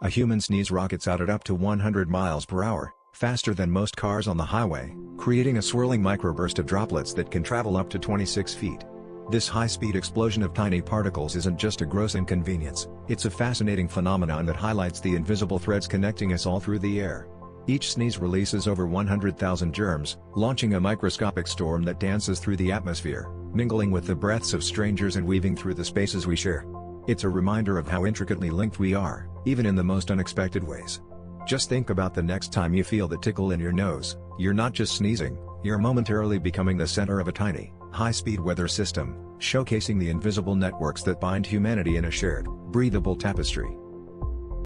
A human sneeze rockets out at up to 100 miles per hour, faster than most cars on the highway, creating a swirling microburst of droplets that can travel up to 26 feet. This high-speed explosion of tiny particles isn't just a gross inconvenience, it's a fascinating phenomenon that highlights the invisible threads connecting us all through the air. Each sneeze releases over 100,000 germs, launching a microscopic storm that dances through the atmosphere, mingling with the breaths of strangers and weaving through the spaces we share. It's a reminder of how intricately linked we are, even in the most unexpected ways. Just think about the next time you feel the tickle in your nose. You're not just sneezing, you're momentarily becoming the center of a tiny, high-speed weather system, showcasing the invisible networks that bind humanity in a shared, breathable tapestry.